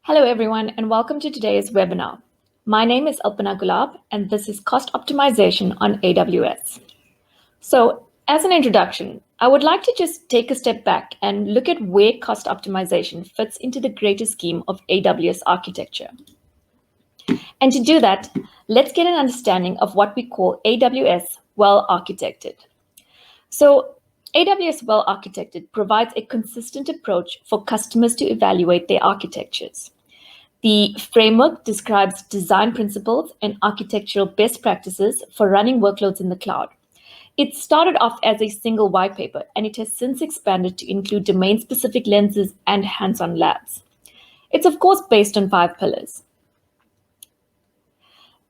Hello, everyone, and welcome to today's webinar. My name is Alpana, and this is Cost Optimization on AWS. So, as an introduction, I would like to just take a step back and look at where cost optimization fits into the greater scheme of AWS architecture. And to do that, let's get an understanding of what we call AWS well-architected. So, AWS well-architected provides a consistent approach for customers to evaluate their architectures. The framework describes design principles and architectural best practices for running workloads in the cloud. It started off as a single white paper, and it has since expanded to include domain-specific lenses and hands-on labs. It's, of course, based on 5 pillars.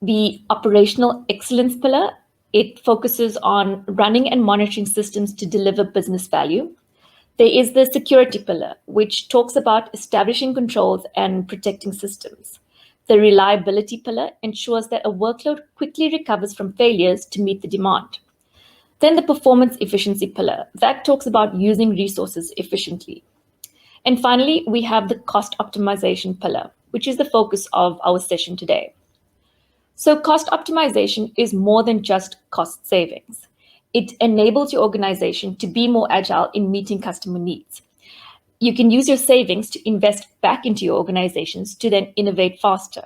The operational excellence pillar, it focuses on running and monitoring systems to deliver business value. There is the security pillar, which talks about establishing controls and protecting systems. The reliability pillar ensures that a workload quickly recovers from failures to meet the demand. Then the performance efficiency pillar, that talks about using resources efficiently. And finally, we have the cost optimization pillar, which is the focus of our session today. So cost optimization is more than just cost savings. It enables your organization to be more agile in meeting customer needs. You can use your savings to invest back into your organizations to then innovate faster.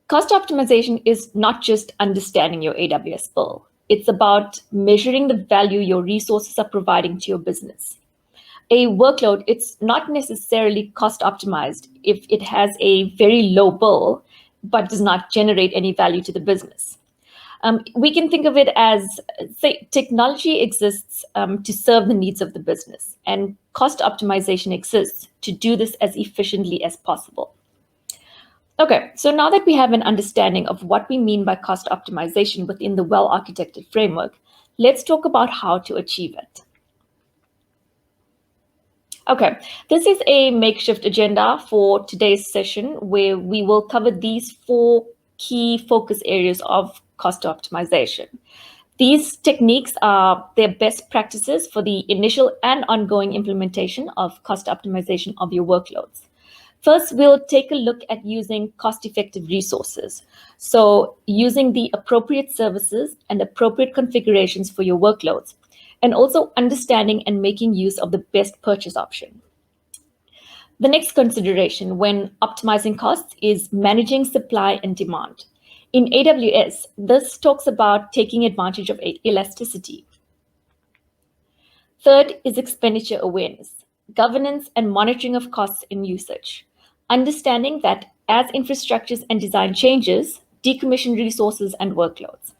Cost optimization is not just understanding your AWS bill. It's about measuring the value your resources are providing to your business. A workload, it's not necessarily cost optimized if it has a very low bill, but does not generate any value to the business. We can think of it as, say, technology exists to serve the needs of the business, and cost optimization exists to do this as efficiently as possible. Okay, so now that we have an understanding of what we mean by cost optimization within the well-architected framework, let's talk about how to achieve it. Okay, this is a makeshift agenda for today's session where we will cover these 4 key focus areas of cost optimization. These techniques are their best practices for the initial and ongoing implementation of cost optimization of your workloads. First, we'll take a look at using cost-effective resources. So using the appropriate services and appropriate configurations for your workloads, and also understanding and making use of the best purchase option. The next consideration when optimizing costs is managing supply and demand. In AWS, this talks about taking advantage of elasticity. Third is expenditure awareness, governance and monitoring of costs and usage. Understanding that as infrastructures and design changes, decommission resources and workloads.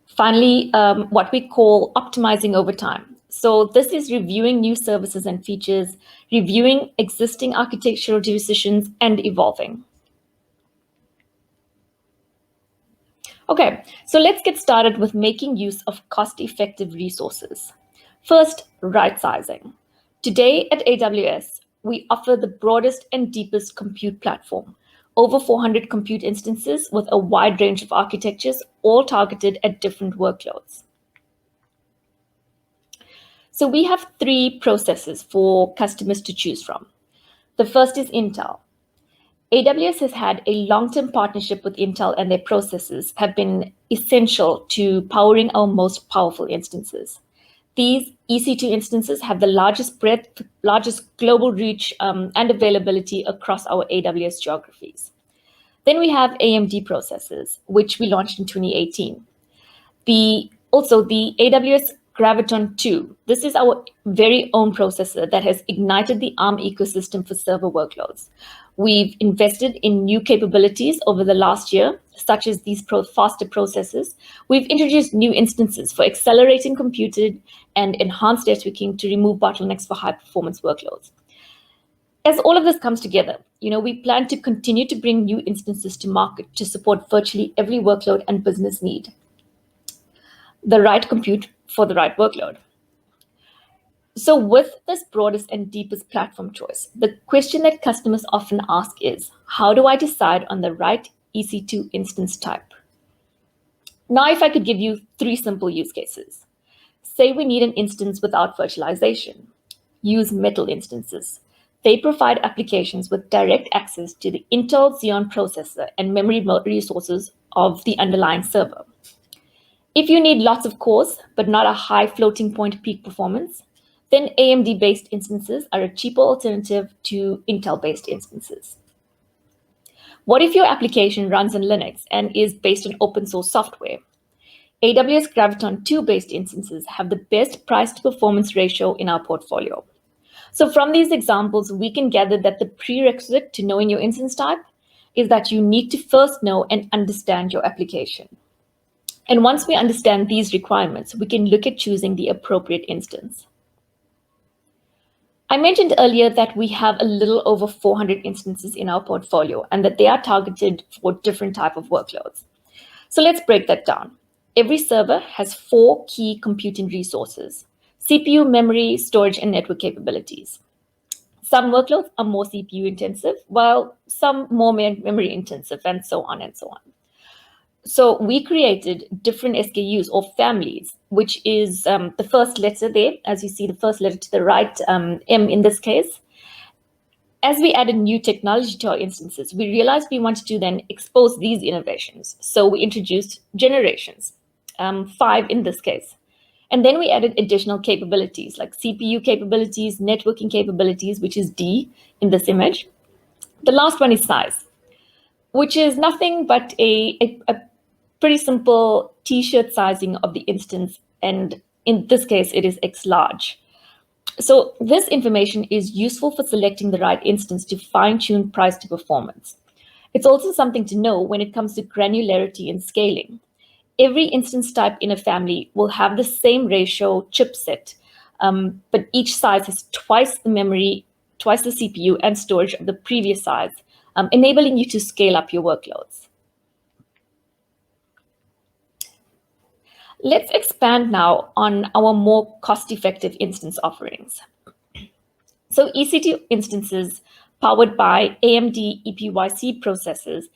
Finally, what we call optimizing over time. So this is reviewing new services and features, reviewing existing architectural decisions, and evolving. Okay, so let's get started with making use of cost-effective resources. First, right sizing. Today at AWS, we offer the broadest and deepest compute platform. Over 400 compute instances with a wide range of architectures, all targeted at different workloads. So we have 3 processes for customers to choose from. The first is Intel. AWS has had a long-term partnership with Intel, and their processes have been essential to powering our most powerful instances. These EC2 instances have the largest breadth, largest global reach, and availability across our AWS geographies. Then we have AMD processors, which we launched in 2018. Also, the AWS Graviton 2. This is our very own processor that has ignited the ARM ecosystem for server workloads. We've invested in new capabilities over the last year, such as these faster processors. We've introduced new instances for accelerating computing and enhanced networking to remove bottlenecks for high-performance workloads. As all of this comes together, we plan to continue to bring new instances to market to support virtually every workload and business need. The right compute for the right workload. So with this broadest and deepest platform choice, the question that customers often ask is, how do I decide on the right EC2 instance type? Now, if I could give you 3 simple use cases. Say we need an instance without virtualization. Use metal instances. They provide applications with direct access to the Intel Xeon processor and memory resources of the underlying server. If you need lots of cores, but not a high floating point peak performance, then AMD-based instances are a cheaper alternative to Intel-based instances. What if your application runs in Linux and is based on open source software? AWS Graviton 2-based instances have the best price-to-performance ratio in our portfolio. So from these examples, we can gather that the prerequisite to knowing your instance type is that you need to first know and understand your application. And once we understand these requirements, we can look at choosing the appropriate instance. I mentioned earlier that we have a little over 400 instances in our portfolio and that they are targeted for different types of workloads. So let's break that down. Every server has 4 key computing resources: CPU, memory, storage, and network capabilities. Some workloads are more CPU intensive, while some more memory intensive, and so on and so on. So we created different SKUs or families, which is the first letter there, as you see the first letter to the right, M in this case. As we added new technology to our instances, we realized we wanted to then expose these innovations. So we introduced generations, 5 in this case. And then we added additional capabilities like CPU capabilities, networking capabilities, which is D in this image. The last one is size, which is nothing but a pretty simple t-shirt sizing of the instance. And in this case, it is X large. So this information is useful for selecting the right instance to fine-tune price to performance. It's also something to know when it comes to granularity and scaling. Every instance type in a family will have the same ratio chipset, but each size has twice the memory, twice the CPU and storage of the previous size, enabling you to scale up your workloads. Let's expand now on our more cost-effective instance offerings. So EC2 instances powered by AMD EPYC processors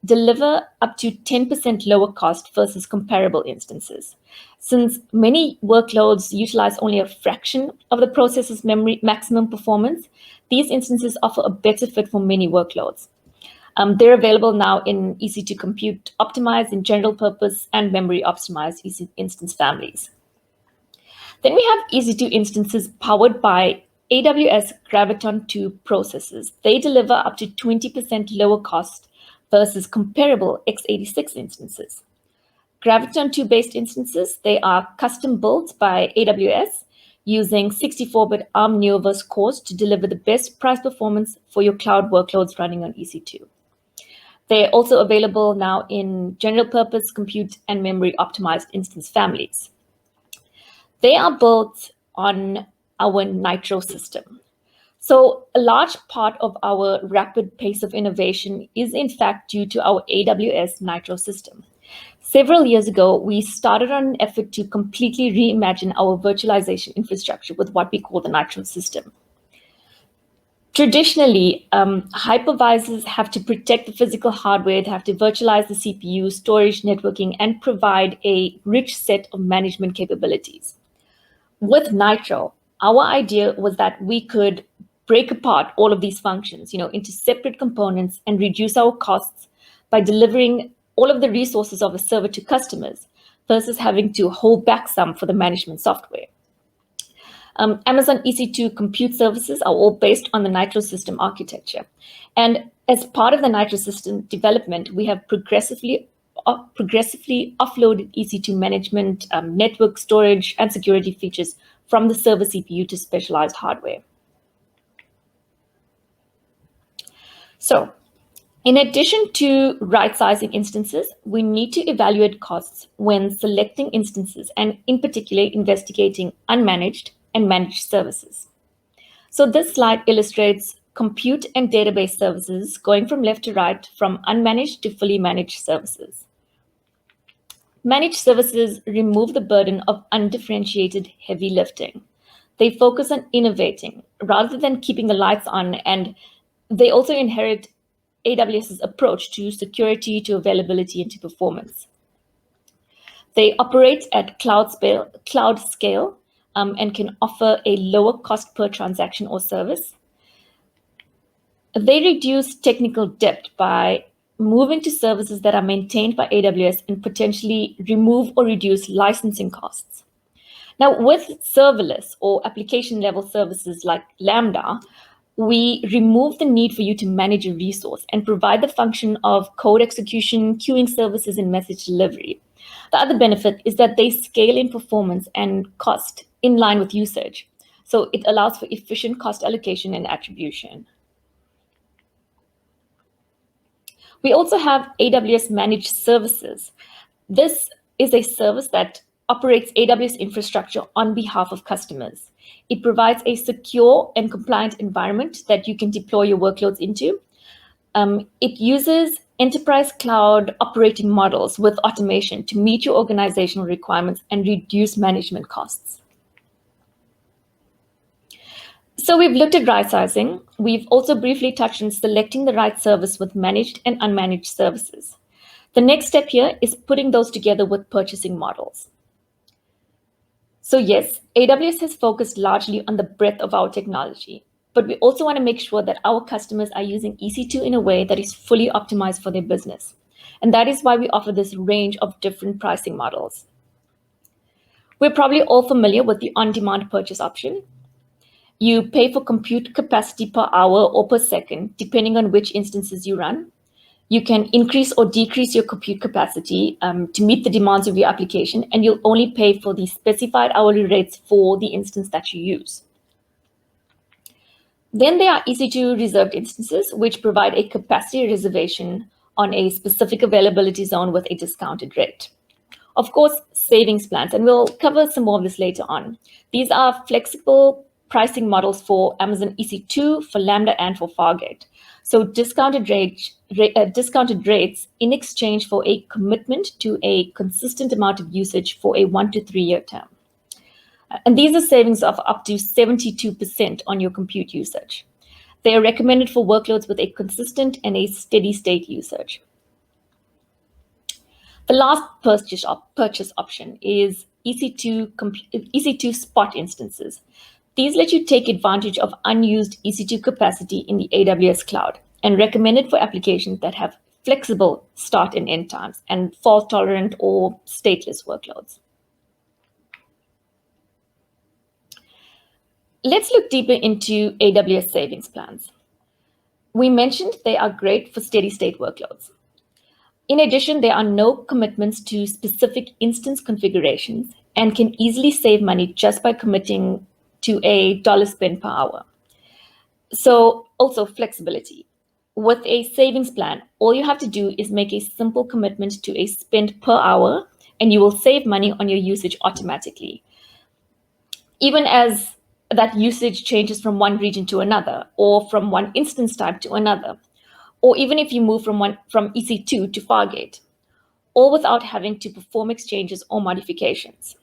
deliver up to 10% lower cost versus comparable instances. Since many workloads utilize only a fraction of the processor's memory maximum performance, these instances offer a better fit for many workloads. They're available now in EC2 Compute Optimized, in General Purpose, and Memory Optimized EC instance families. Then we have EC2 instances powered by AWS Graviton 2 processors. They deliver up to 20% lower cost versus comparable x86 instances. Graviton 2-based instances, they are custom built by AWS using 64-bit ARM Neoverse cores to deliver the best price performance for your cloud workloads running on EC2. They're also available now in general purpose compute and memory optimized instance families. They are built on our Nitro system. So a large part of our rapid pace of innovation is in fact due to our AWS Nitro system. Several years ago, we started on an effort to completely reimagine our virtualization infrastructure with what we call the Nitro system. Traditionally, hypervisors have to protect the physical hardware, they have to virtualize the CPU, storage, networking, and provide a rich set of management capabilities. With Nitro, our idea was that we could break apart all of these functions, into separate components and reduce our costs by delivering all of the resources of a server to customers versus having to hold back some for the management software. Amazon EC2 compute services are all based on the Nitro system architecture. And as part of the Nitro system development, we have progressively offloaded EC2 management, network storage, and security features from the server CPU to specialized hardware. So, in addition to right-sizing instances, we need to evaluate costs when selecting instances and in particular investigating unmanaged and managed services. So this slide illustrates compute and database services going from left to right, from unmanaged to fully managed services. Managed services remove the burden of undifferentiated heavy lifting. They focus on innovating rather than keeping the lights on, and they also inherit AWS's approach to security, to availability, and to performance. They operate at cloud scale, and can offer a lower cost per transaction or service. They reduce technical debt by moving to services that are maintained by AWS and potentially remove or reduce licensing costs. Now, with serverless or application level services like Lambda, we remove the need for you to manage a resource and provide the function of code execution, queuing services, and message delivery. The other benefit is that they scale in performance and cost in line with usage. So it allows for efficient cost allocation and attribution. We also have AWS Managed Services. This is a service that operates AWS infrastructure on behalf of customers. It provides a secure and compliant environment that you can deploy your workloads into. It uses enterprise cloud operating models with automation to meet your organizational requirements and reduce management costs. So we've looked at right sizing. We've also briefly touched on selecting the right service with managed and unmanaged services. The next step here is putting those together with purchasing models. So yes, AWS has focused largely on the breadth of our technology, but we also want to make sure that our customers are using EC2 in a way that is fully optimized for their business. And that is why we offer this range of different pricing models. We're probably all familiar with the on-demand purchase option. You pay for compute capacity per hour or per second, depending on which instances you run. You can increase or decrease your compute capacity to meet the demands of your application, and you'll only pay for the specified hourly rates for the instance that you use. Then there are EC2 reserved instances, which provide a capacity reservation on a specific availability zone with a discounted rate. Of course, savings plans, and we'll cover some more of this later on. These are flexible pricing models for Amazon EC2, for Lambda, and for Fargate. So discounted rates in exchange for a commitment to a consistent amount of usage for a 1 to 3 year term. And these are savings of up to 72% on your compute usage. They are recommended for workloads with a consistent and a steady state usage. The last purchase option is EC2 spot instances. These let you take advantage of unused EC2 capacity in the AWS cloud and recommended for applications that have flexible start and end times and fault-tolerant or stateless workloads. Let's look deeper into AWS savings plans. We mentioned they are great for steady-state workloads. In addition, there are no commitments to specific instance configurations and can easily save money just by committing to a dollar spend per hour. So also flexibility. With a savings plan, all you have to do is make a simple commitment to a spend per hour, and you will save money on your usage automatically. Even as that usage changes from one region to another, or from one instance type to another, or even if you move from EC2 to Fargate, all without having to perform exchanges or modifications.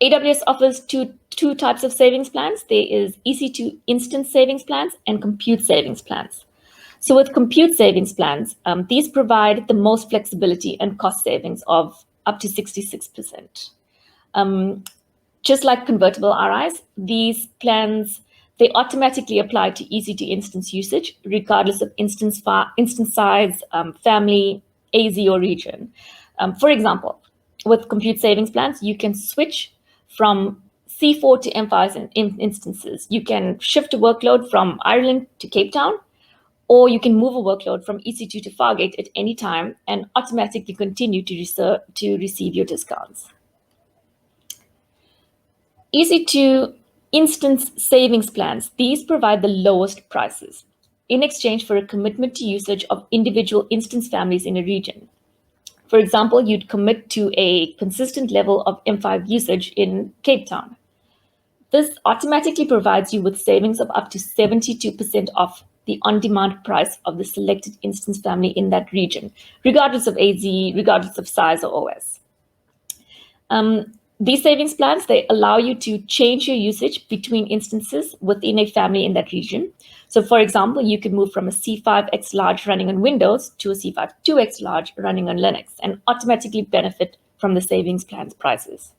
AWS offers two types of savings plans. There is EC2 instance savings plans and compute savings plans. So with compute savings plans, these provide the most flexibility and cost savings of up to 66%. Just like convertible RIs, these plans, they automatically apply to EC2 instance usage, regardless of instance size, family, AZ, or region. For example, with compute savings plans, you can switch from C4 to M5 instances. You can shift a workload from Ireland to Cape Town, or you can move a workload from EC2 to Fargate at any time and automatically continue to receive your discounts. EC2 instance savings plans, these provide the lowest prices in exchange for a commitment to usage of individual instance families in a region. For example, you'd commit to a consistent level of M5 usage in Cape Town. This automatically provides you with savings of up to 72% off the on-demand price of the selected instance family in that region, regardless of AZ, regardless of size or OS. These savings plans, they allow you to change your usage between instances within a family in that region. So for example, you could move from a C5X large running on Windows to a C5 2X large running on Linux and automatically benefit from the savings plans prices.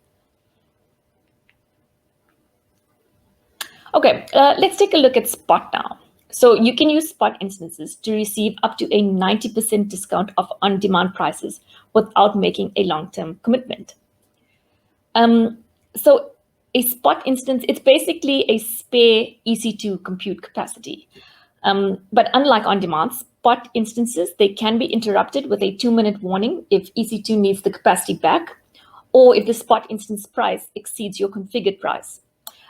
Okay, let's take a look at Spot now. So you can use spot instances to receive up to a 90% discount of on-demand prices without making a long-term commitment. So a spot instance, it's basically a spare EC2 compute capacity. But unlike on-demand, spot instances, they can be interrupted with a 2-minute warning if EC2 needs the capacity back, or if the spot instance price exceeds your configured price.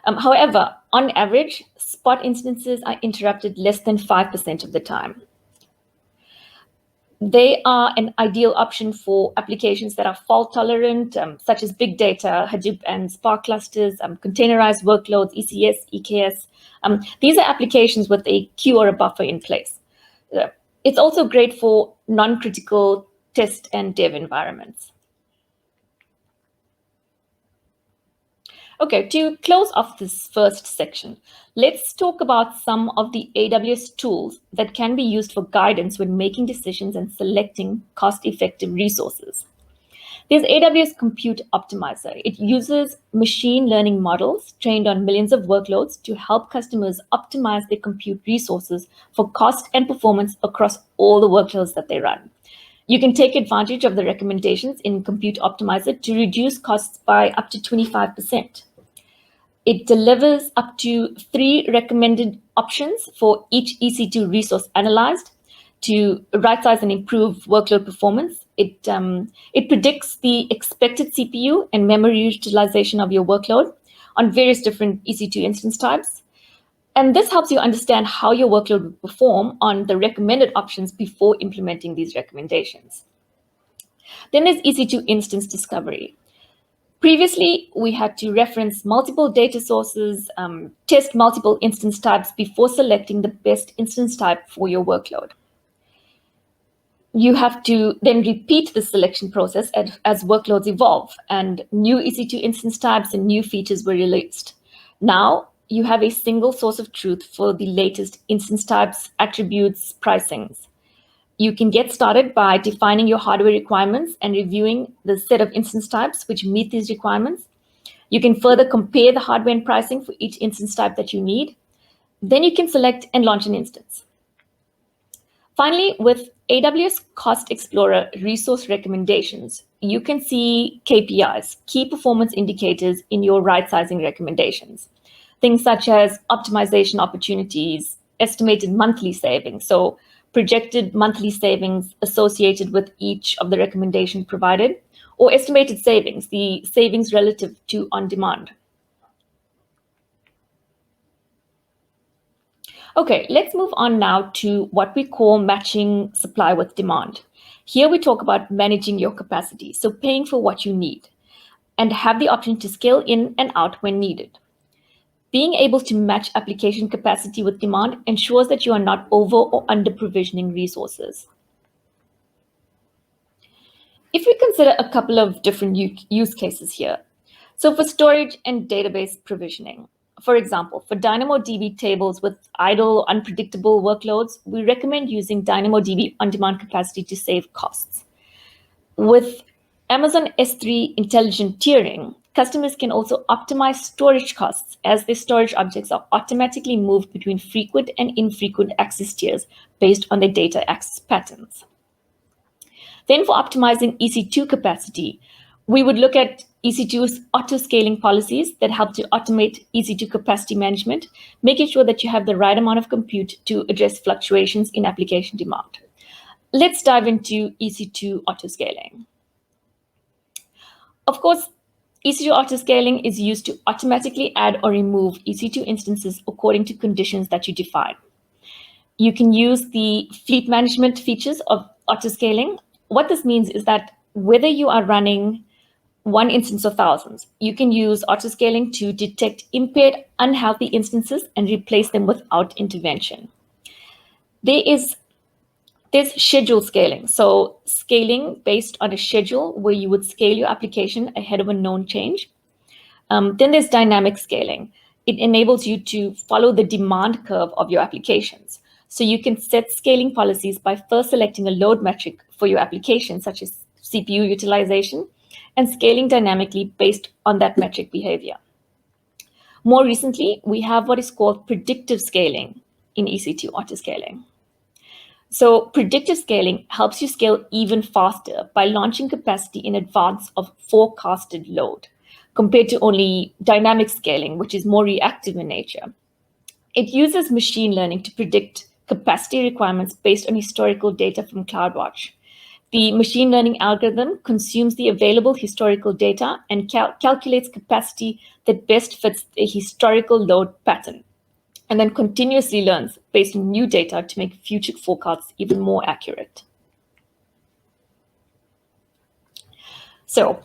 However, on average, spot instances are interrupted less than 5% of the time. They are an ideal option for applications that are fault tolerant, such as big data, Hadoop and Spark clusters, containerized workloads, ECS, EKS. These are applications with a queue or a buffer in place. It's also great for non-critical test and dev environments. Okay, to close off this first section, let's talk about some of the AWS tools that can be used for guidance when making decisions and selecting cost-effective resources. There's AWS Compute Optimizer. It uses machine learning models trained on millions of workloads to help customers optimize their compute resources for cost and performance across all the workloads that they run. You can take advantage of the recommendations in Compute Optimizer to reduce costs by up to 25%. It delivers up to 3 recommended options for each EC2 resource analyzed to right-size and improve workload performance. It predicts the expected CPU and memory utilization of your workload on various different EC2 instance types. And this helps you understand how your workload will perform on the recommended options before implementing these recommendations. Then there's EC2 Instance Discovery. Previously, we had to reference multiple data sources, test multiple instance types before selecting the best instance type for your workload. You have to then repeat the selection process as workloads evolve and new EC2 instance types and new features were released. Now, you have a single source of truth for the latest instance types, attributes, pricings. You can get started by defining your hardware requirements and reviewing the set of instance types which meet these requirements. You can further compare the hardware and pricing for each instance type that you need. Then you can select and launch an instance. Finally, with AWS Cost Explorer resource recommendations, you can see KPIs, key performance indicators in your right-sizing recommendations. Things such as optimization opportunities, estimated monthly savings, so projected monthly savings associated with each of the recommendations provided, or estimated savings, the savings relative to on-demand. Okay, let's move on now to what we call matching supply with demand. Here we talk about managing your capacity, so paying for what you need, and have the option to scale in and out when needed. Being able to match application capacity with demand ensures that you are not over or under provisioning resources. If we consider a couple of different use cases here, so for storage and database provisioning, for example, for DynamoDB tables with idle or unpredictable workloads, we recommend using DynamoDB on-demand capacity to save costs. With Amazon S3 intelligent tiering, customers can also optimize storage costs as their storage objects are automatically moved between frequent and infrequent access tiers based on their data access patterns. Then for optimizing EC2 capacity, we would look at EC2's auto scaling policies that help to automate EC2 capacity management, making sure that you have the right amount of compute to address fluctuations in application demand. Let's dive into EC2 auto scaling. Of course, EC2 auto scaling is used to automatically add or remove EC2 instances according to conditions that you define. You can use the fleet management features of auto scaling. What this means is that whether you are running one instance or thousands, you can use auto scaling to detect impaired, unhealthy instances and replace them without intervention. There's schedule scaling. So scaling based on a schedule where you would scale your application ahead of a known change. Then there's dynamic scaling. It enables you to follow the demand curve of your applications. So you can set scaling policies by first selecting a load metric for your application, such as CPU utilization, and scaling dynamically based on that metric behavior. More recently, we have what is called predictive scaling. in EC2 Auto Scaling. So predictive scaling helps you scale even faster by launching capacity in advance of forecasted load, compared to only dynamic scaling, which is more reactive in nature. It uses machine learning to predict capacity requirements based on historical data from CloudWatch. The machine learning algorithm consumes the available historical data and calculates capacity that best fits a historical load pattern, and then continuously learns based on new data to make future forecasts even more accurate. So,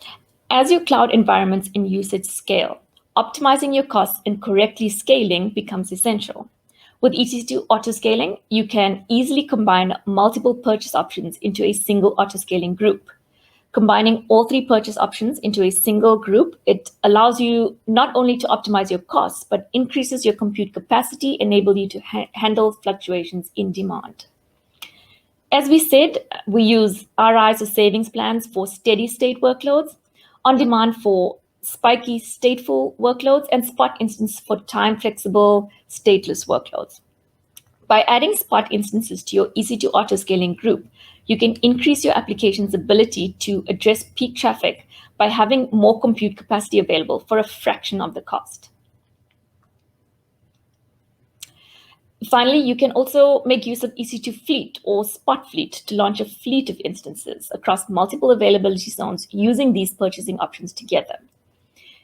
as your cloud environments and usage scale, optimizing your costs and correctly scaling becomes essential. With EC2 Auto Scaling, you can easily combine multiple purchase options into a single auto scaling group. Combining all three purchase options into a single group, it allows you not only to optimize your costs, but increases your compute capacity, enable you to handle fluctuations in demand. As we said, we use RIs or savings plans for steady state workloads, on demand for spiky stateful workloads, and spot instance for time flexible stateless workloads. By adding spot instances to your EC2 Auto Scaling group, you can increase your application's ability to address peak traffic by having more compute capacity available for a fraction of the cost. Finally, you can also make use of EC2 Fleet or Spot Fleet to launch a fleet of instances across multiple availability zones using these purchasing options together.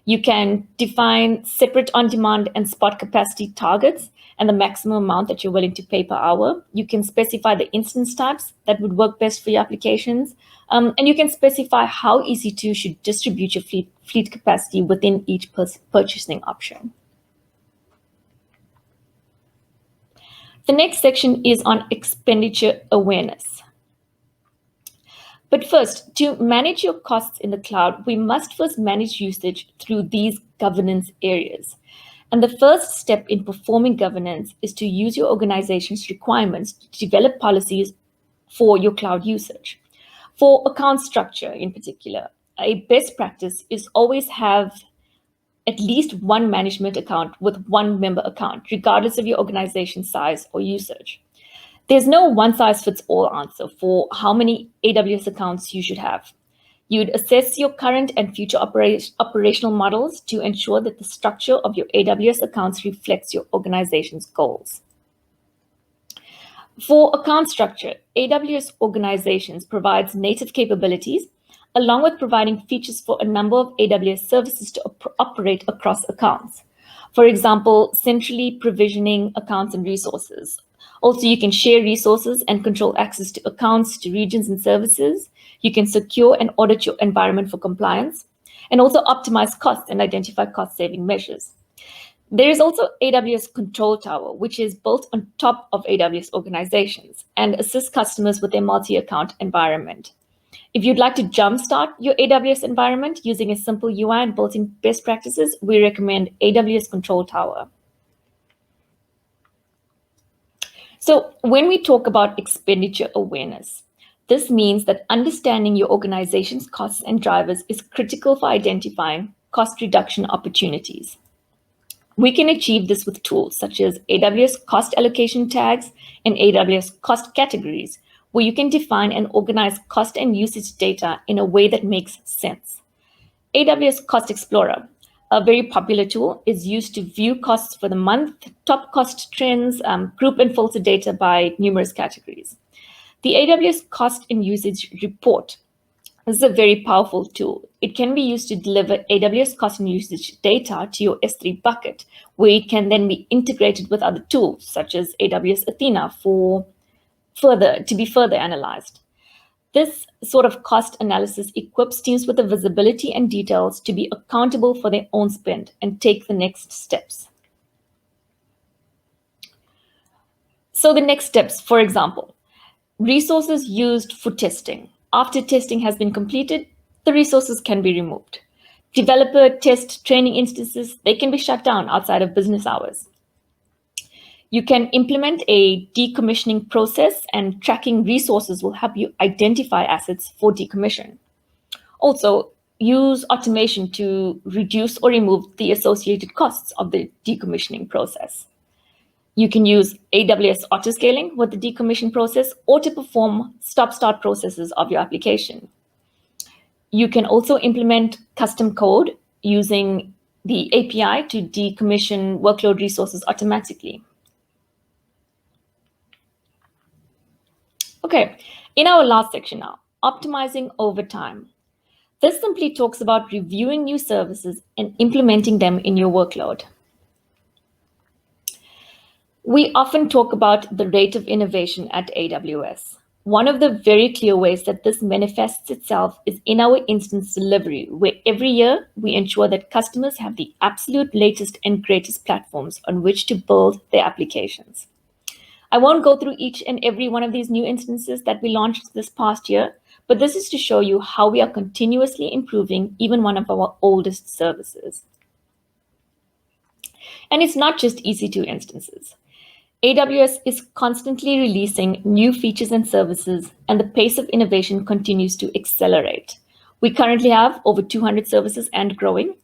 You can define separate on-demand and spot capacity targets and the maximum amount that you're willing to pay per hour. You can specify the instance types that would work best for your applications. And you can specify how EC2 should distribute your fleet capacity within each purchasing option. The next section is on expenditure awareness. But first, to manage your costs in the cloud, we must first manage usage through these governance areas. And the first step in performing governance is to use your organization's requirements to develop policies for your cloud usage. For account structure in particular, a best practice is always have at least one management account with one member account, regardless of your organization size or usage. There's no one-size-fits-all answer for how many AWS accounts you should have. You'd assess your current and future operational models to ensure that the structure of your AWS accounts reflects your organization's goals. For account structure, AWS organizations provides native capabilities, along with providing features for a number of AWS services to operate across accounts. For example, centrally provisioning accounts and resources. Also, you can share resources and control access to accounts, to regions and services. You can secure and audit your environment for compliance, and also optimize costs and identify cost-saving measures. There is also AWS Control Tower, which is built on top of AWS organizations and assists customers with their multi-account environment. If you'd like to jumpstart your AWS environment using a simple UI and built-in best practices, we recommend AWS Control Tower. So when we talk about expenditure awareness, this means that understanding your organization's costs and drivers is critical for identifying cost reduction opportunities. We can achieve this with tools such as AWS cost allocation tags and AWS cost categories, where you can define and organize cost and usage data in a way that makes sense. AWS Cost Explorer, a very popular tool, is used to view costs for the month, top cost trends, group and filter data by numerous categories. The AWS Cost and Usage Report is a very powerful tool. It can be used to deliver AWS cost and usage data to your S3 bucket, where it can then be integrated with other tools, such as AWS Athena, to be further analyzed. This sort of cost analysis equips teams with the visibility and details to be accountable for their own spend and take the next steps. So the next steps, for example, resources used for testing. After testing has been completed, the resources can be removed. Developer test training instances, they can be shut down outside of business hours. You can implement a decommissioning process, and tracking resources will help you identify assets for decommission. Also, use automation to reduce or remove the associated costs of the decommissioning process. You can use AWS Auto Scaling with the decommission process or to perform stop-start processes of your application. You can also implement custom code using the API to decommission workload resources automatically. Okay, in our last section now, optimizing over time. This simply talks about reviewing new services and implementing them in your workload. We often talk about the rate of innovation at AWS. One of the very clear ways that this manifests itself is in our instance delivery, where every year we ensure that customers have the absolute latest and greatest platforms on which to build their applications. I won't go through each and every one of these new instances that we launched this past year, but this is to show you how we are continuously improving even one of our oldest services. And it's not just EC2 instances. AWS is constantly releasing new features and services, and the pace of innovation continues to accelerate. We currently have over 200 services and growing,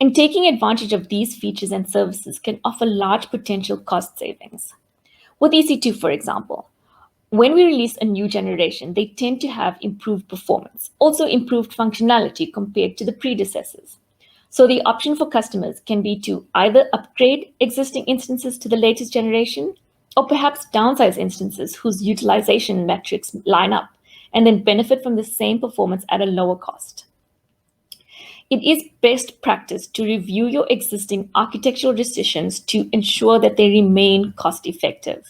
and taking advantage of these features and services can offer large potential cost savings. With EC2, for example, when we release a new generation, they tend to have improved performance, also improved functionality compared to the predecessors. So the option for customers can be to either upgrade existing instances to the latest generation, or perhaps downsize instances whose utilization metrics line up, and then benefit from the same performance at a lower cost. It is best practice to review your existing architectural decisions to ensure that they remain cost-effective.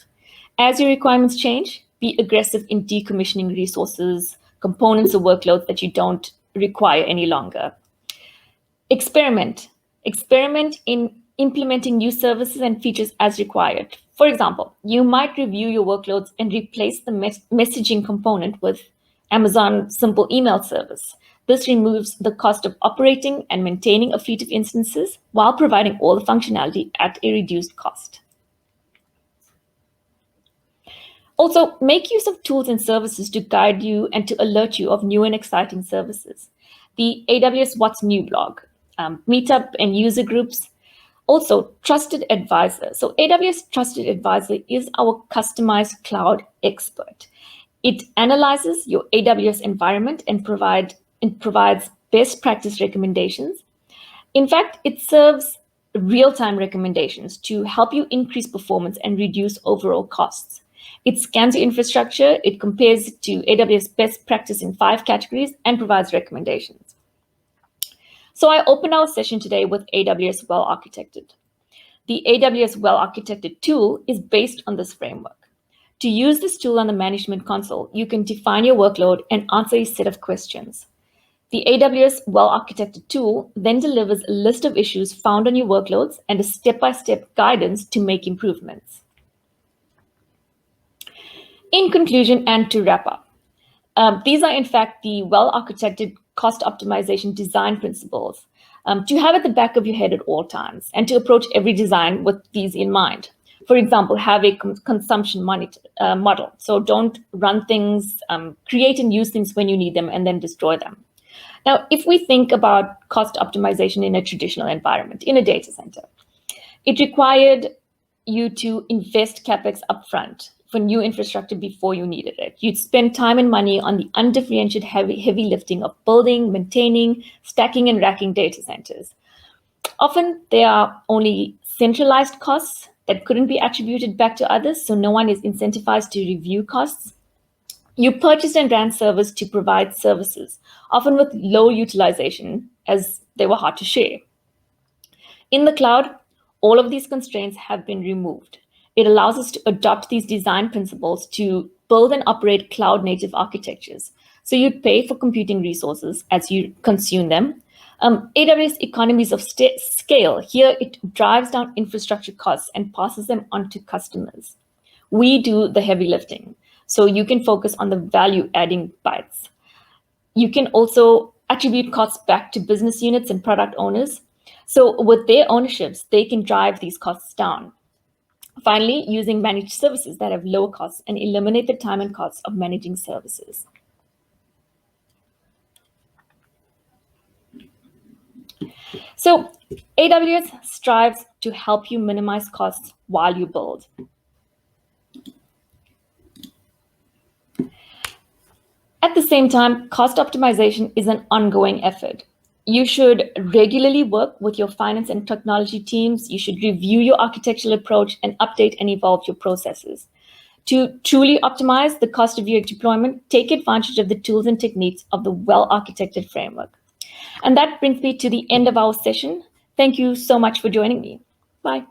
As your requirements change, be aggressive in decommissioning resources, components, or workloads that you don't require any longer. Experiment in implementing new services and features as required. For example, you might review your workloads and replace the messaging component with Amazon Simple Email Service. This removes the cost of operating and maintaining a fleet of instances while providing all the functionality at a reduced cost. Also, make use of tools and services to guide you and to alert you of new and exciting services. The AWS What's New blog, meetup and user groups. Also, Trusted Advisor. So AWS Trusted Advisor is our customized cloud expert. It analyzes your AWS environment and provides best practice recommendations. In fact, it serves real-time recommendations to help you increase performance and reduce overall costs. It scans your infrastructure, it compares it to AWS best practice in 5 categories, and provides recommendations. So I open our session today with AWS Well Architected. The AWS Well Architected tool is based on this framework. To use this tool on the management console, you can define your workload and answer a set of questions. The AWS Well Architected tool then delivers a list of issues found on your workloads and a step-by-step guidance to make improvements. In conclusion, and to wrap up, these are in fact the well-architected cost optimization design principles to have at the back of your head at all times and to approach every design with these in mind. For example, have a consumption model. So don't run things, create and use things when you need them and then destroy them. Now, if we think about cost optimization in a traditional environment, in a data center, it required you to invest CapEx upfront for new infrastructure before you needed it. You'd spend time and money on the undifferentiated heavy lifting of building, maintaining, stacking, and racking data centers. Often, there are only centralized costs that couldn't be attributed back to others, so no one is incentivized to review costs. You purchased and ran servers to provide services, often with low utilization, as they were hard to share. In the cloud, all of these constraints have been removed. It allows us to adopt these design principles to build and operate cloud-native architectures. So you'd pay for computing resources as you consume them. AWS economies of scale, here it drives down infrastructure costs and passes them on to customers. We do the heavy lifting, so you can focus on the value-adding bites. You can also attribute costs back to business units and product owners. So with their ownerships, they can drive these costs down. Finally, using managed services that have lower costs and eliminate the time and costs of managing services. So AWS strives to to help you minimize costs while you build. At the same time, cost optimization is an ongoing effort. You should regularly work with your finance and technology teams. You should review your architectural approach and update and evolve your processes. To truly optimize the cost of your deployment, take advantage of the tools and techniques of the well-architected framework. And that brings me to the end of our session. Thank you so much for joining me. Bye.